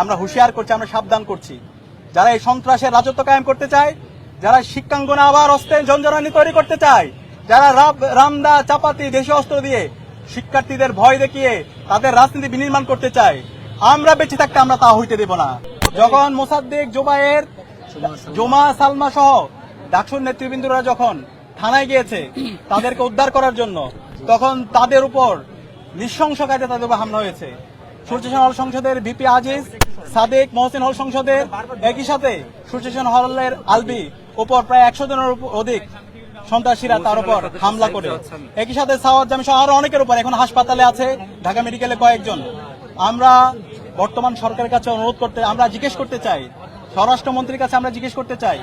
আমরা হুঁশিয়ার করছি, আমরা সাবধান করছি। যারা এই সন্ত্রাসের রাজত্ব কায়েম করতে চায়, যারা শিক্ষাঙ্গনে আবার অস্ত্রের ঝঞ্ঝানি তৈরি করতে চায়, যারা রামদা চাপাতি দেশীয় অস্ত্র দিয়ে শিক্ষার্থীদের ভয় দেখিয়ে তাদের রাজনীতি বিনির্মাণ করতে চায়, আমরা বেঁচে থাকতে আমরা তা হইতে দেব না। যখন মোসাদ্দেক, জোবায়ের, জোমা, সালমা সহ ডাকসুর নেতৃবৃন্দরা যখন থানায় গিয়েছে তাদেরকে উদ্ধার করার জন্য, তখন তাদের উপর নৃশংস কাজে তাদের উপর হামলা হয়েছে। সূর্যসেন হল সংসদের ভিপি আজিজ, সাদেক, মহসিন হল সংসদের, একই সাথে সূর্যসেন হলের আলবি উপর প্রায় 100 জনের অধিক সন্ত্রাসীরা তার উপর হামলা করে। একই সাথে সাওয়াদ জামি সহ আরো অনেকের উপর এখন হাসপাতালে আছে, ঢাকা মেডিকেলে কয়েকজন। আমরা বর্তমান সরকারের কাছে অনুরোধ করতে, আমরা জিজ্ঞেস করতে চাই, স্বরাষ্ট্রমন্ত্রীর কাছে আমরা জিজ্ঞেস করতে চাই,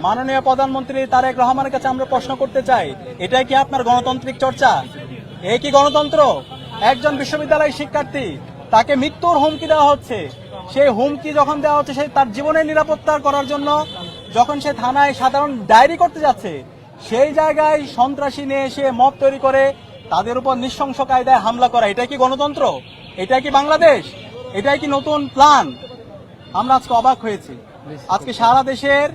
মাননীয় প্রধানমন্ত্রী তারেক রহমানের কাছে আমরা প্রশ্ন করতে চাই, এটাই কি আপনার গণতান্ত্রিক চর্চা? এই কি গণতন্ত্র? একজন বিশ্ববিদ্যালয়ের শিক্ষার্থী, তাকে মৃত্যুর হুমকি দেওয়া হচ্ছে। সেই হুমকি যখন দেওয়া হচ্ছে, সে তার জীবনের নিরাপত্তা করার জন্য যখন সে থানায় সাধারণ ডায়েরি করতে যাচ্ছে, সেই জায়গায় সন্ত্রাসী নিয়ে এসে মব তৈরি করে তাদের উপর নৃশংস কায়দায় হামলা করা, এটাই কি গণতন্ত্র? এটাই কি বাংলাদেশ? এটাই কি নতুন প্ল্যান? আমরা আজকে অবাক হয়েছি। আজকে সারা দেশের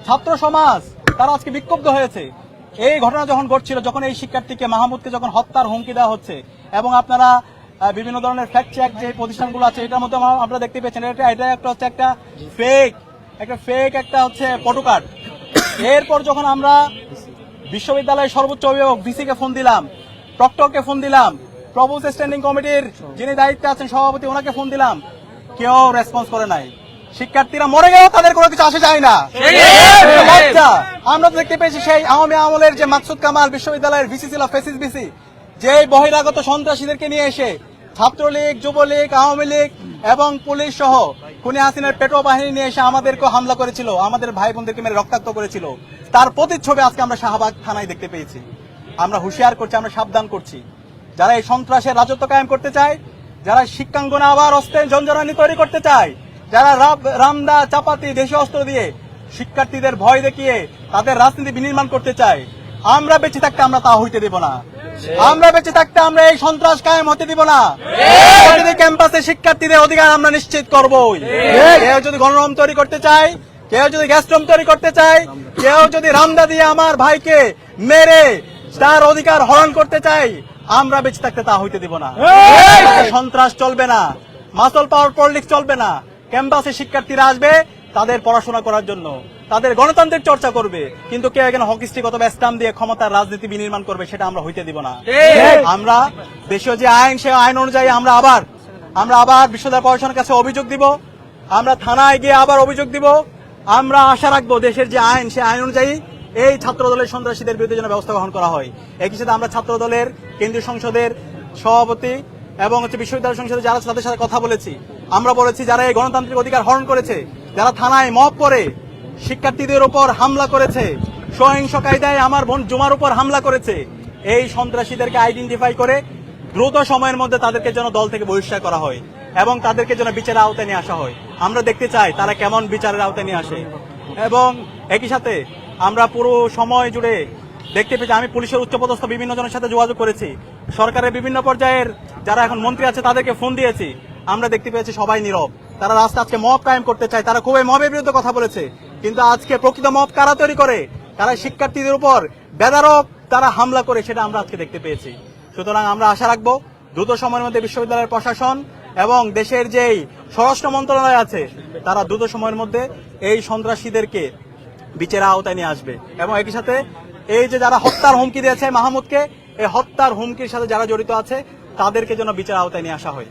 ছাত্র সমাজ তারা আজকে বিক্ষুব্ধ হয়েছে। এই ঘটনা যখন ঘটছিল, যখন এই শিক্ষার্থীকে মাহমুদকে যখন হত্যার হুমকি দেওয়া হচ্ছে, এবং আপনারা বিভিন্ন ধরনের ফ্যাক্ট চেক যে প্রতিষ্ঠানগুলো আছে এটার মধ্যে আপনারা দেখতে পেয়েছেন, এটা একটা হচ্ছে একটা ফেক একটা হচ্ছে পটুকার্ড। এরপর যখন আমরা বিশ্ববিদ্যালয়ের সর্বোচ্চ অভিভাবক ভিসি কে ফোন দিলাম, প্রক্টরকে ফোন দিলাম, প্রভোস্ট স্ট্যান্ডিং কমিটির যিনি দায়িত্বে আছেন সভাপতি, ওনাকে ফোন দিলাম, কেউ রেসপন্স করে নাই। শিক্ষার্থীরা মরে গেলেও তাদের কোনো কিছু আসে যায় না। আমরা দেখতে পেয়েছি সেই আওয়ামী আমলের যে মাকসুদ কামাল বিশ্ববিদ্যালয়ের ভিসি ছিল, ফেসিস ভিসি, যে বহিরাগত সন্ত্রাসীদেরকে নিয়ে এসে ছাত্রলীগ, যুবলীগ, আওয়ামী লীগ এবং পুলিশ সহ খুনি হাসিনার পেটো বাহিনী নিয়ে এসে আমাদেরকে হামলা করেছিল, আমাদের ভাই বোনদেরকে মেরে রক্তাক্ত করেছিল। তার প্রতিচ্ছবি আজকে আমরা শাহবাগ থানায় দেখতে পেয়েছি। আমরা হুঁশিয়ার করছি, আমরা সাবধান করছি। যারা এই সন্ত্রাসের রাজত্ব কায়েম করতে চায়, যারা শিক্ষাঙ্গনে আবার অস্ত্রের ঝঞ্ঝানি তৈরি করতে চায়, যারা রামদা চাপাতি দেশীয় অস্ত্র দিয়ে শিক্ষার্থীদের ভয় দেখিয়ে তাদের রাজনীতি বিনির্মাণ করতে চায়, আমরা বেঁচে থাকতে আমরা তা হইতে দেব না। আমরা বেঁচে থাকতে আমরা এই সন্ত্রাস কায়েম হতে দিব না। ক্যাম্পাসে শিক্ষার্থীদের অধিকার আমরা নিশ্চিত করবই। কেউ যদি গণরুম তৈরি করতে চায়, কেউ যদি গ্যাসরুম তৈরি করতে চায়, কেউ যদি রামদা দিয়ে আমার ভাইকে মেরে তার অধিকার হরণ করতে চায়, আমরা বেঁচে থাকতে তা হইতে দিব না। সন্ত্রাস চলবে না, মাসল পাওয়ার পলিটিক্স চলবে না। ক্যাম্পাসে শিক্ষার্থীরা আসবে তাদের পড়াশোনা করার জন্য, তাদের গণতান্ত্রিক চর্চা করবে, কিন্তু কেউ এখানে হকি স্টিক অথবা স্টাম্প দিয়ে ক্ষমতার রাজনীতি বিনির্মাণ করবে, সেটা আমরা হইতে দিব না। আমরা দেশীয় যে আইন, সে আইন অনুযায়ী আমরা আবার বিশ্ববিদ্যালয় প্রশাসনের কাছে অভিযোগ দিব, আমরা থানায় গিয়ে আবার অভিযোগ দিব। আমরা আশা রাখবো দেশের যে আইন, সে আইন অনুযায়ী এই ছাত্র দলের সন্ত্রাসীদের বিরুদ্ধে যেন ব্যবস্থা গ্রহণ করা হয়। একই সাথে আমরা ছাত্র দলের কেন্দ্রীয় সংসদের সভাপতি এবং বিশ্ববিদ্যালয় সংসদে যারা তাদের সাথে কথা বলেছি, আমরা বলেছি যারা এই গণতান্ত্রিক অধিকার হরণ করেছে, যারা থানায় মব করে শিক্ষার্থীদের উপর হামলা করেছে, সহিংস কায়দায় আমার বোন জুমার উপর হামলা করেছে, এই সন্ত্রাসীদেরকে আইডেন্টিফাই করে দ্রুত সময়ের মধ্যে তাদেরকে যেন দল থেকে বহিষ্কার করা হয় এবং তাদেরকে যেন বিচারের আওতায় নিয়ে আসা হয়। আমরা দেখতে চাই তারা কেমন বিচারের আওতায় নিয়ে আসে। এবং একই সাথে আমরা পুরো সময় জুড়ে দেখতে পেয়েছি, আমি পুলিশের উচ্চপদস্থ বিভিন্ন জনের সাথে যোগাযোগ করেছি, সরকারের বিভিন্ন পর্যায়ের যারা এখন মন্ত্রী আছে তাদেরকে ফোন দিয়েছি, আমরা দেখতে পেয়েছি সবাই নীরব। তারা রাস্তা আজকে মব কায়েম করতে চায়, তারা খুবই মবের বিরুদ্ধে কথা বলেছে, কিন্তু আজকে প্রকৃত মব কারা তৈরি করে, তারা শিক্ষার্থীদের উপর বেদারক তারা হামলা করে, সেটা আমরা আজকে দেখতে পেয়েছি। সুতরাং আমরা আশা রাখবো দ্রুত সময়ের মধ্যে বিশ্ববিদ্যালয়ের প্রশাসন এবং দেশের যেই স্বরাষ্ট্র মন্ত্রণালয় আছে তারা দ্রুত সময়ের মধ্যে এই সন্ত্রাসীদেরকে বিচারের আওতায় নিয়ে আসবে। এবং একই সাথে এই যে যারা হত্যার হুমকি দিয়েছে মাহমুদকে, এই হত্যার হুমকির সাথে যারা জড়িত আছে তাদেরকে যেন বিচারের আওতায় নিয়ে আসা হয়।